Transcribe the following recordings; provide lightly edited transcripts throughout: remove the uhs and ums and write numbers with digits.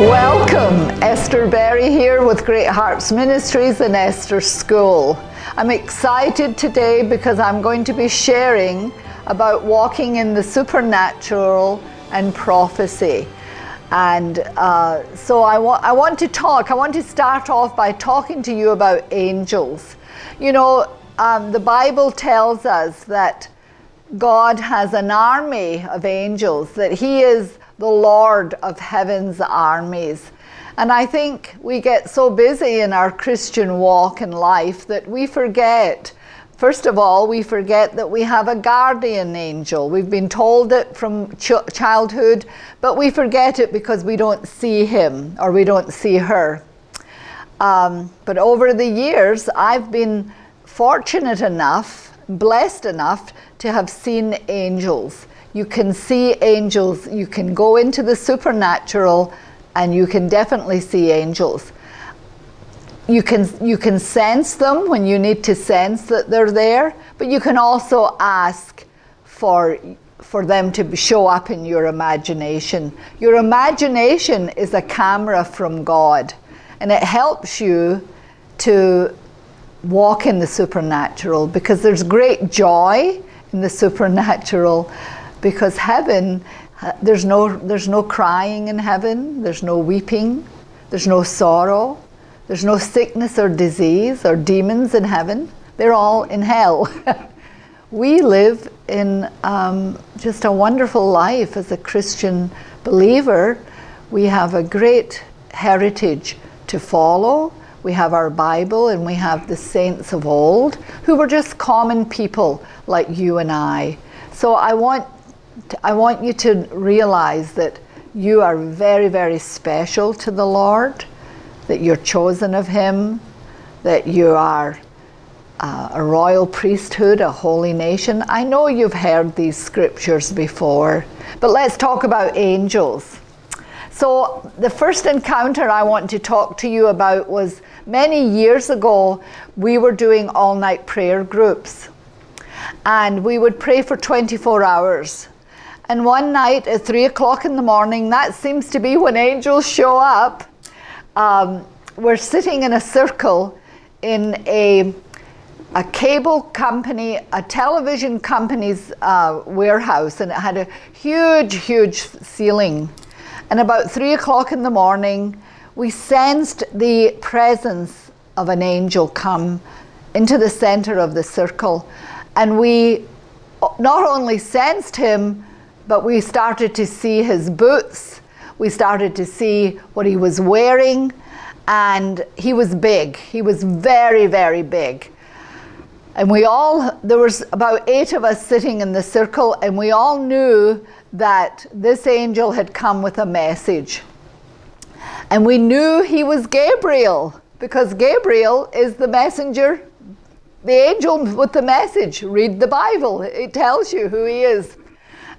Welcome, Esther Berry here with Great Hearts Ministries and Esther School. I'm excited today because I'm going to be sharing about walking in the supernatural and prophecy. And so I want to start off by talking to you about angels. You know, the Bible tells us that God has an army of angels, that He is the Lord of heaven's armies. And I think we get so busy in our Christian walk in life that we forget, first of all, we forget that we have a guardian angel. We've been told it from childhood, but we forget it because we don't see him or we don't see her. But over the years, I've been fortunate enough, blessed enough to have seen angels. You can see angels, you can go into the supernatural, and you can definitely see angels. You can sense them when you need to sense that they're there, but you can also ask for them to show up in your imagination. Your imagination is a camera from God, and it helps you to walk in the supernatural, because there's great joy in the supernatural. Because heaven, there's no crying in heaven, there's no weeping, there's no sorrow, there's no sickness or disease or demons in heaven. They're all in hell. We live in just a wonderful life as a Christian believer. We have a great heritage to follow. We have our Bible, and we have the saints of old who were just common people like you and I. So I want you to realize that you are very, very special to the Lord, that you're chosen of Him, that you are a royal priesthood, a holy nation. I know you've heard these scriptures before, but let's talk about angels. So the first encounter I want to talk to you about was many years ago. We were doing all-night prayer groups, and we would pray for 24 hours. And one night at 3 o'clock in the morning, that seems to be when angels show up, we're sitting in a circle in a cable company, a television company's warehouse, and it had a huge, huge ceiling. And about 3 o'clock in the morning, we sensed the presence of an angel come into the center of the circle. And we not only sensed him, but we started to see his boots. We started to see what he was wearing, and he was big. He was very, very big. And there was about 8 of us sitting in the circle, and we all knew that this angel had come with a message. And we knew he was Gabriel, because Gabriel is the messenger, the angel with the message. Read the Bible, it tells you who he is.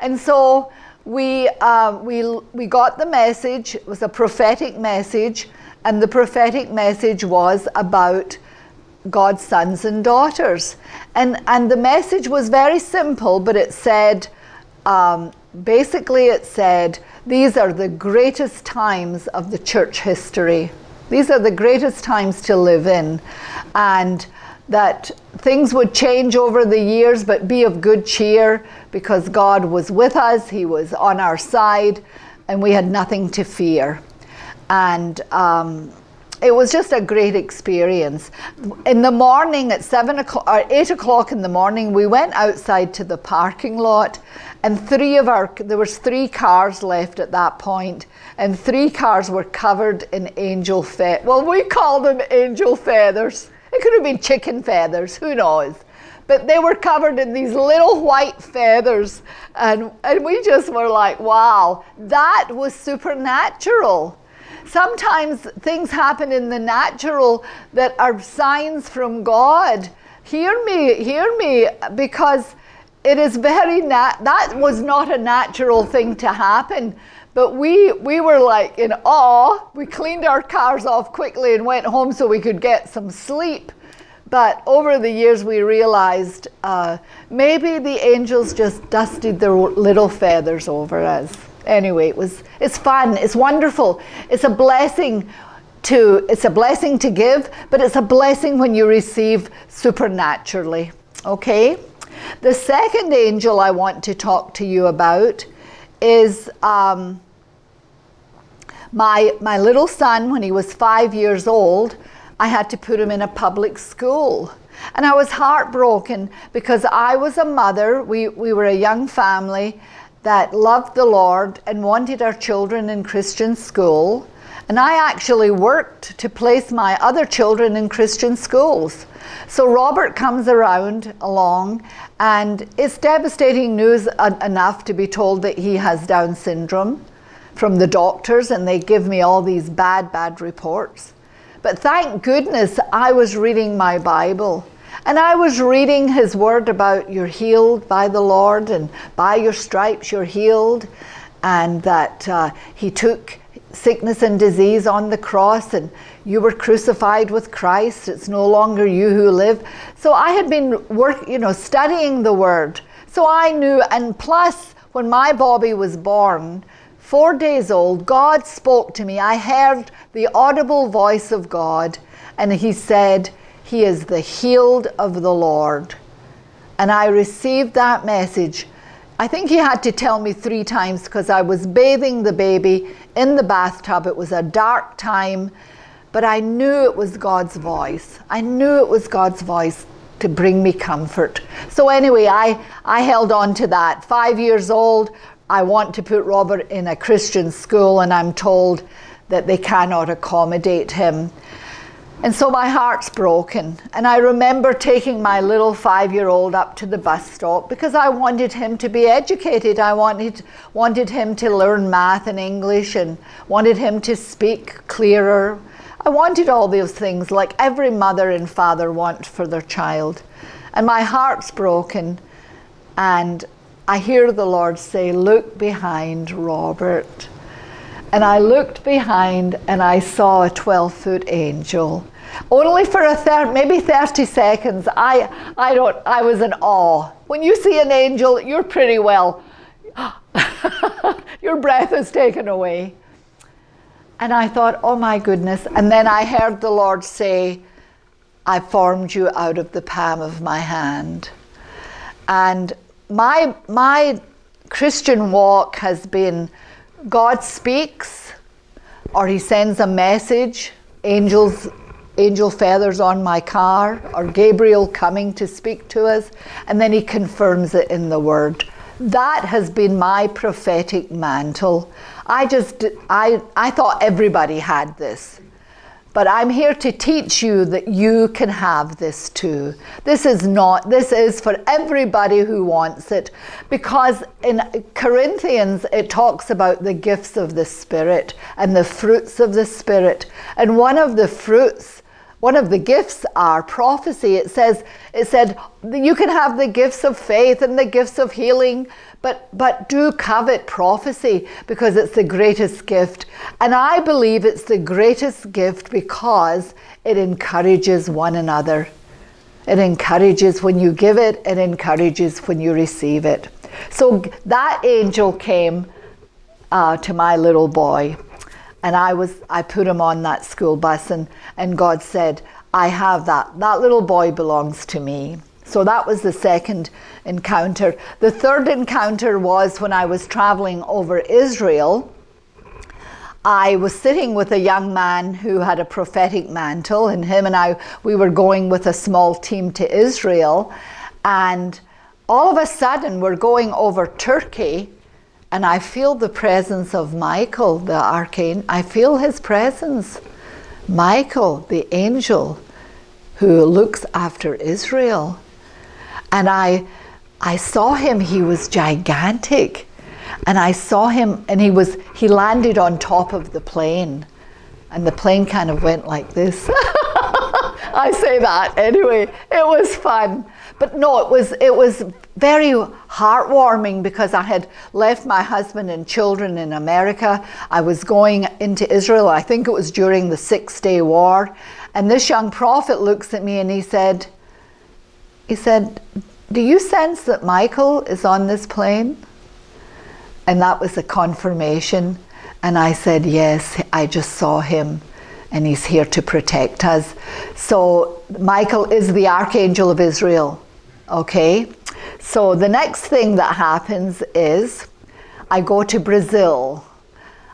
And so we got the message. It was a prophetic message, and the prophetic message was about God's sons and daughters. And the message was very simple, but it said, basically it said, these are the greatest times of the church history. These are the greatest times to live in. And that things would change over the years, but be of good cheer, because God was with us, He was on our side, and we had nothing to fear. And it was just a great experience. In the morning at 8 o'clock in the morning, we went outside to the parking lot, and there was 3 cars left at that point, and 3 cars were covered in angel feathers. Well, we call them angel feathers. It could have been chicken feathers, who knows? But they were covered in these little white feathers, and we just were like, wow, that was supernatural. Sometimes things happen in the natural that are signs from God. Hear me, because it is that was not a natural thing to happen. But we were like in awe. We cleaned our cars off quickly and went home so we could get some sleep. But over the years we realized maybe the angels just dusted their little feathers over us. anyway, it's fun, it's wonderful. It's a blessing to give, but it's a blessing when you receive supernaturally. Okay? The second angel I want to talk to you about is my little son. When he was 5 years old, I had to put him in a public school. And I was heartbroken because I was a mother. We were a young family that loved the Lord and wanted our children in Christian school. And I actually worked to place my other children in Christian schools. So Robert comes along, and it's devastating news enough to be told that he has Down syndrome from the doctors, and they give me all these bad reports. But thank goodness I was reading my Bible, and I was reading his word about you're healed by the Lord, and by your stripes you're healed, and that he took sickness and disease on the cross, and you were crucified with Christ. It's no longer you who live. So I had been studying the word. So I knew, and plus when my Bobby was born, 4 days old, God spoke to me. I heard the audible voice of God, and he said, he is the healed of the Lord. And I received that message. I think he had to tell me 3 times because I was bathing the baby in the bathtub. It was a dark time, but I knew it was God's voice. I knew it was God's voice to bring me comfort. So anyway, I held on to that. 5 years old, I want to put Robert in a Christian school, and I'm told that they cannot accommodate him. And so my heart's broken. And I remember taking my little 5-year-old up to the bus stop because I wanted him to be educated. I wanted him to learn math and English, and wanted him to speak clearer. I wanted all those things like every mother and father want for their child. And my heart's broken. And I hear the Lord say, look behind, Robert. And I looked behind, and I saw a 12-foot angel. Only for maybe 30 seconds. I was in awe. When you see an angel, you're pretty well, your breath is taken away. And I thought, oh my goodness. And then I heard the Lord say, I formed you out of the palm of my hand. And my Christian walk has been, God speaks, or he sends a message, angel feathers on my car, or Gabriel coming to speak to us, and then he confirms it in the word. That has been my prophetic mantle. I thought everybody had this. But I'm here to teach you that you can have this too. This is for everybody who wants it. Because in Corinthians, it talks about the gifts of the Spirit and the fruits of the Spirit. And one of the gifts are prophecy. It said you can have the gifts of faith and the gifts of healing, but do covet prophecy because it's the greatest gift. And I believe it's the greatest gift because it encourages one another. It encourages when you give it, it encourages when you receive it. So that angel came to my little boy. And I put him on that school bus, and God said, I have that. That little boy belongs to me. So that was the second encounter. The third encounter was when I was traveling over Israel. I was sitting with a young man who had a prophetic mantle, and him and I, we were going with a small team to Israel. And all of a sudden, we're going over Turkey, and I feel the presence of Michael, the archangel. I feel his presence. Michael, the angel who looks after Israel. And I saw him. He was gigantic. And I saw him, and he landed on top of the plane. And the plane kind of went like this. I say that anyway. It was fun. But no, it was very heartwarming because I had left my husband and children in America. I was going into Israel. I think it was during the 6-day war. And this young prophet looks at me and he said, do you sense that Michael is on this plane? And that was a confirmation. And I said, yes, I just saw him, and he's here to protect us. So Michael is the Archangel of Israel, okay? So the next thing that happens is I go to Brazil.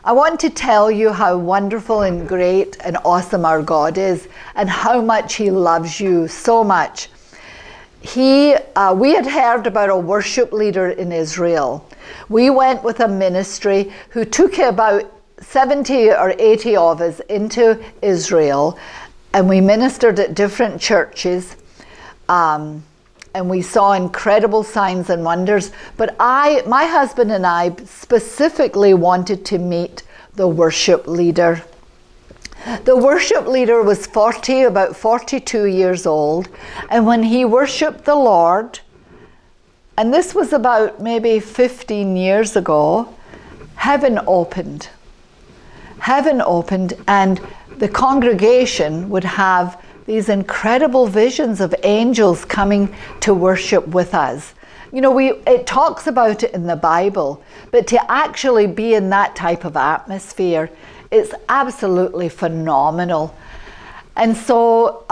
I want to tell you how wonderful and great and awesome our God is, and how much he loves you so much. We had heard about a worship leader in Israel. We went with a ministry who took about 70 or 80 of us into Israel, and we ministered at different churches, and we saw incredible signs and wonders. But my husband and I specifically wanted to meet the worship leader. The worship leader was about 42 years old, and when he worshiped the Lord, and this was about maybe 15 years ago, heaven opened. Heaven opened, and the congregation would have these incredible visions of angels coming to worship with us. You know, it talks about it in the Bible, but to actually be in that type of atmosphere, it's absolutely phenomenal. And so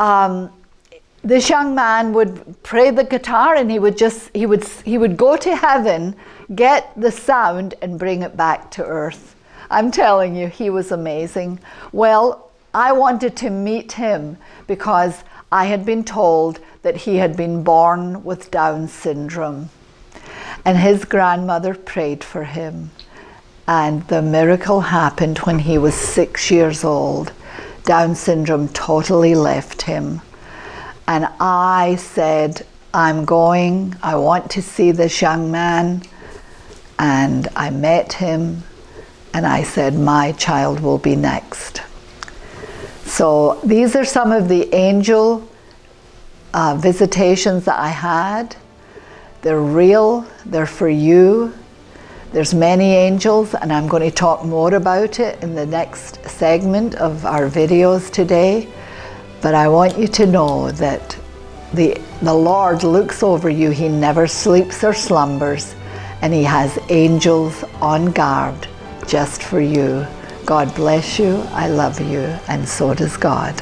this young man would play the guitar, and he would go to heaven, get the sound, and bring it back to earth. I'm telling you, he was amazing. Well, I wanted to meet him because I had been told that he had been born with Down syndrome, and his grandmother prayed for him, and the miracle happened when he was 6 years old. Down syndrome totally left him, and I said, I want to see this young man. And I met him, and I said, my child will be next. So these are some of the angel visitations that I had. They're real, they're for you. There's many angels, and I'm going to talk more about it in the next segment of our videos today. But I want you to know that the Lord looks over you. He never sleeps or slumbers, and he has angels on guard just for you. God bless you, I love you, and so does God.